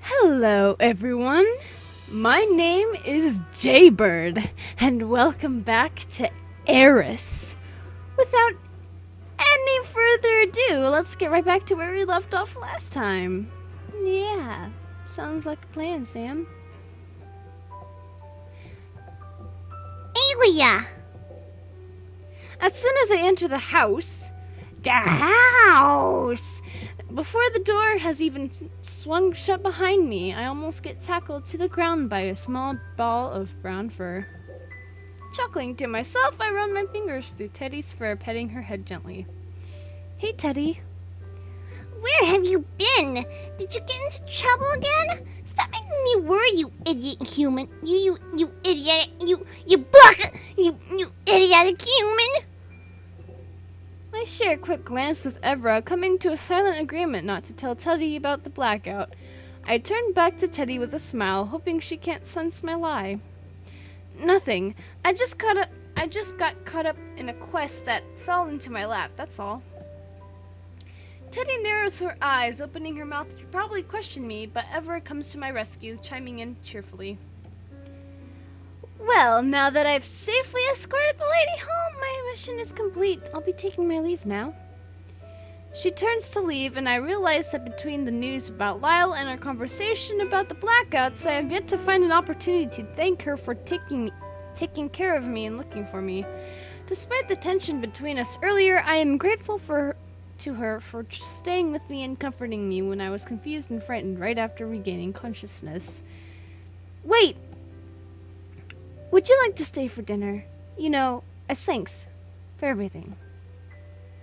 Hello, everyone. My name is Jaybird, and welcome back to AIRIS. Without any further ado, let's get right back to where we left off last time. Yeah, sounds like a plan, Sam. Alia! As soon as I enter the house, before the door has even swung shut behind me, I almost get tackled to the ground by a small ball of brown fur. Chuckling to myself, I run my fingers through Teddy's fur, petting her head gently. Hey, Teddy. Where have you been? Did you get into trouble again? Stop making me worry, you idiot human. You idiot. You idiotic human. I share a quick glance with Evra, coming to a silent agreement not to tell Teddy about the blackout. I turn back to Teddy with a smile, hoping she can't sense my lie. Nothing. I just got caught up in a quest that fell into my lap, that's all. Teddy narrows her eyes, opening her mouth to probably question me, but Evra comes to my rescue, chiming in cheerfully. Well, now that I've safely escorted the lady home, my mission is complete. I'll be taking my leave now. She turns to leave, and I realize that between the news about Lyle and our conversation about the blackouts, I have yet to find an opportunity to thank her for taking care of me and looking for me. Despite the tension between us earlier, I am grateful to her for staying with me and comforting me when I was confused and frightened right after regaining consciousness. Wait! Would you like to stay for dinner? You know, as thanks for everything.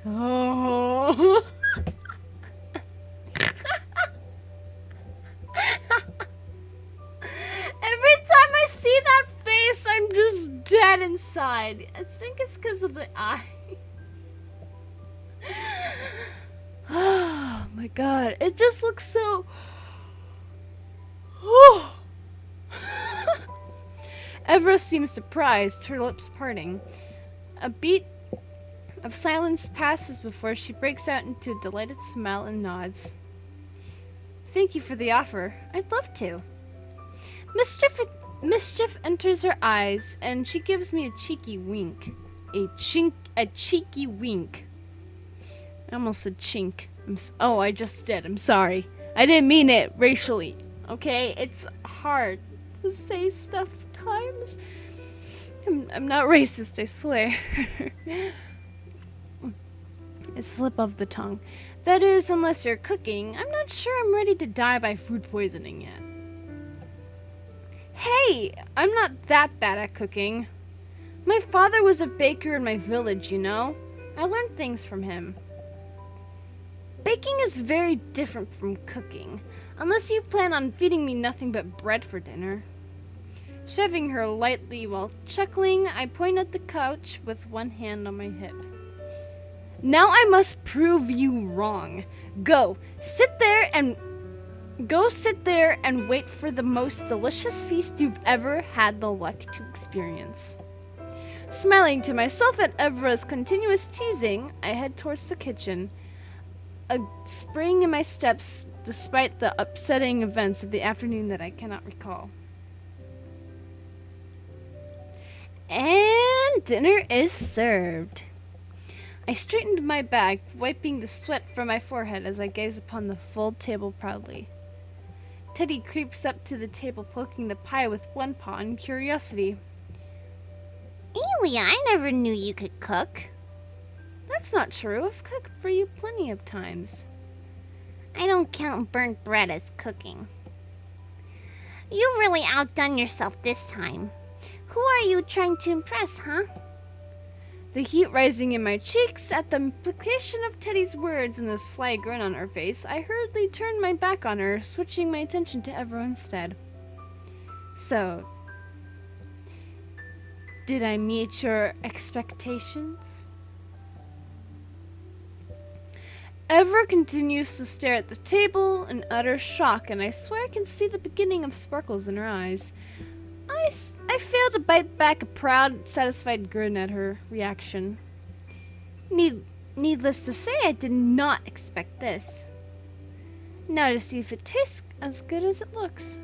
Oh. Every time I see that face, I'm just dead inside. I think it's because of the eyes. Oh my god, it just looks so... Evra seems surprised, her lips parting. A beat of silence passes before she breaks out into a delighted smile and nods. Thank you for the offer. I'd love to. Mischief enters her eyes, and she gives me a cheeky wink. A cheeky wink. I almost said chink. I just did. I'm sorry. I didn't mean it racially. Okay? It's hard to say stuff sometimes. I'm not racist, I swear. It's a slip of the tongue. That is, unless you're cooking. I'm not sure I'm ready to die by food poisoning yet. Hey, I'm not that bad at cooking. My father was a baker in my village, you know? I learned things from him. Baking is very different from cooking, unless you plan on feeding me nothing but bread for dinner. Shoving her lightly while chuckling, I point at the couch with one hand on my hip. Now I must prove you wrong. Go sit there and wait for the most delicious feast you've ever had the luck to experience. Smiling to myself at Evra's continuous teasing, I head towards the kitchen. A spring in my steps despite the upsetting events of the afternoon that I cannot recall. And dinner is served. I straightened my back, wiping the sweat from my forehead as I gaze upon the full table proudly. Teddy creeps up to the table, poking the pie with one paw in curiosity. Alia, I never knew you could cook. That's not true. I've cooked for you plenty of times. I don't count burnt bread as cooking. You've really outdone yourself this time. Who are you trying to impress, huh? The heat rising in my cheeks at the implication of Teddy's words and the sly grin on her face, I hurriedly turned my back on her, switching my attention to Evra instead. So, did I meet your expectations? Evra continues to stare at the table in utter shock, and I swear I can see the beginning of sparkles in her eyes. I fail to bite back a proud, satisfied grin at her reaction. Needless to say, I did not expect this. Now to see if it tastes as good as it looks.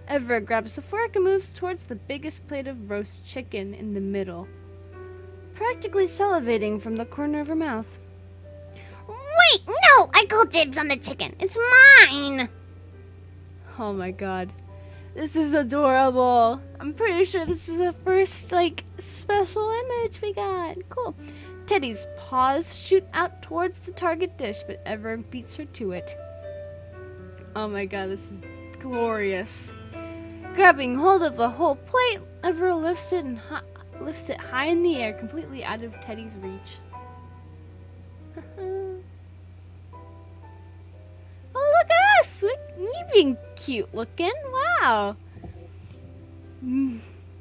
Everett grabs a fork and moves towards the biggest plate of roast chicken in the middle, practically salivating from the corner of her mouth. Wait, no! I call dibs on the chicken. It's mine! Oh my god. This is adorable. I'm pretty sure this is the first, special image we got. Cool. Teddy's paws shoot out towards the target dish, but Everett beats her to it. Oh my god, this is glorious. Grabbing hold of the whole plate, Everett lifts it high in the air, completely out of Teddy's reach. Oh, look at us! We being cute looking. Wow.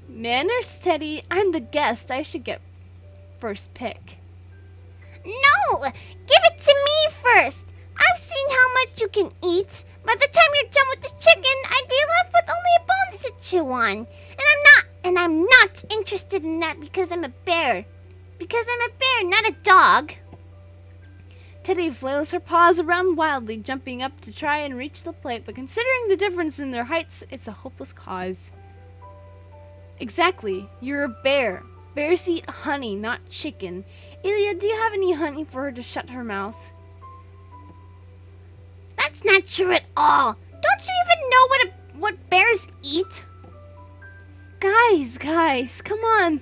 Manners, Teddy. I'm the guest. I should get first pick. No! Give it to me first! I've seen how much you can eat. By the time you're done with the chicken, I'd be left with only bones to chew on. And I'm not interested in that because I'm a bear. Because I'm a bear, not a dog. Teddy flails her paws around wildly, jumping up to try and reach the plate, but considering the difference in their heights, it's a hopeless cause. Exactly. You're a bear. Bears eat honey, not chicken. Elia, do you have any honey for her to shut her mouth? That's not true at all. Don't you even know what bears eat? Guys, come on.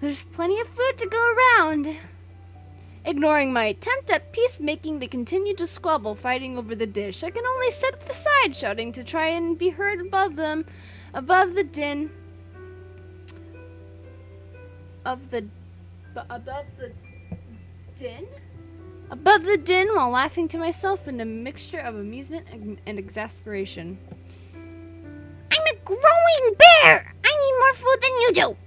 There's plenty of food to go around. Ignoring my attempt at peacemaking, they continue to squabble, fighting over the dish. I can only sit at the side, shouting to try and be heard above them, above the din while laughing to myself in a mixture of amusement and exasperation. I'm a growing bear! I need more food than you do!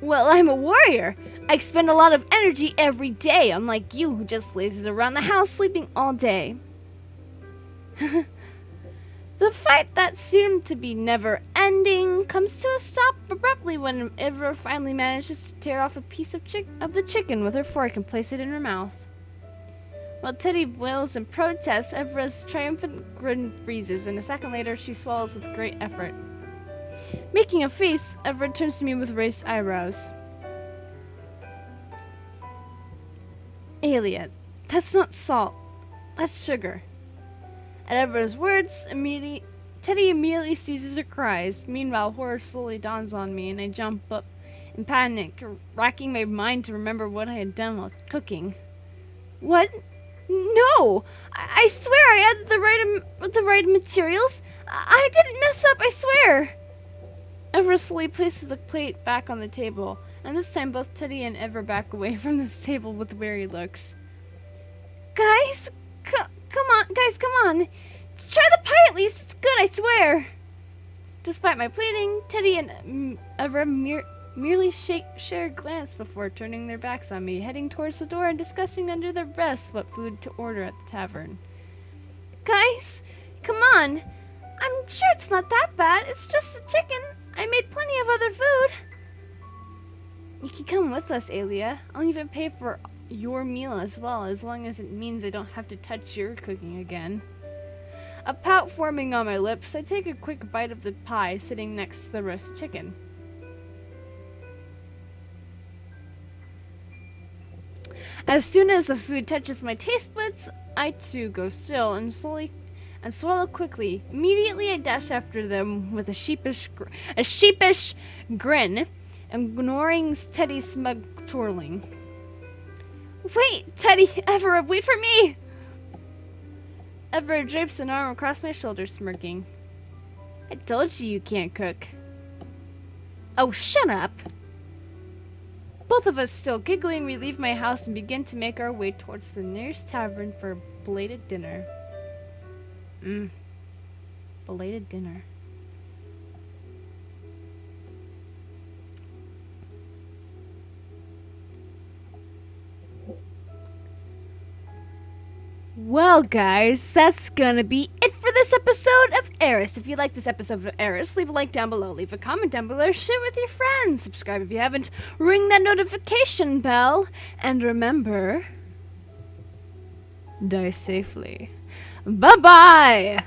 Well, I'm a warrior. I expend a lot of energy every day, unlike you who just lazes around the house sleeping all day. The fight that seemed to be never ending comes to a stop abruptly when Ivra finally manages to tear off a piece of the chicken with her fork and place it in her mouth. While Teddy wails in protest, Ivra's triumphant grin freezes, and a second later she swallows with great effort. Making a face, Everett turns to me with raised eyebrows. Elia, that's not salt. That's sugar. At Everett's words, Teddy immediately ceases her cries. Meanwhile, horror slowly dawns on me, and I jump up in panic, racking my mind to remember what I had done while cooking. What? No! I swear I added the right materials. I didn't mess up, I swear! Everett slowly places the plate back on the table, and this time both Teddy and Ever back away from this table with weary looks. Guys, come on. Try the pie at least. It's good, I swear. Despite my pleading, Teddy and Ever merely share a glance before turning their backs on me, heading towards the door and discussing under their breaths what food to order at the tavern. Guys, come on. I'm sure it's not that bad. It's just the chicken. I made plenty of other food. You can come with us, Elia. I'll even pay for your meal as well, as long as it means I don't have to touch your cooking again. A pout forming on my lips, I take a quick bite of the pie sitting next to the roasted chicken. As soon as the food touches my taste buds, I too go still and swallow quickly. Immediately I dash after them with a sheepish grin, ignoring Teddy's smug twirling. Wait, Teddy! Everett, wait for me! Everett drapes an arm across my shoulder, smirking. I told you can't cook. Oh, shut up! Both of us still giggling, we leave my house and begin to make our way towards the nearest tavern for a belated dinner. Belated dinner. Well, guys, that's gonna be it for this episode of AIRIS. If you like this episode of AIRIS, leave a like down below, leave a comment down below, share with your friends, subscribe if you haven't, ring that notification bell, and remember, die safely. Bye-bye!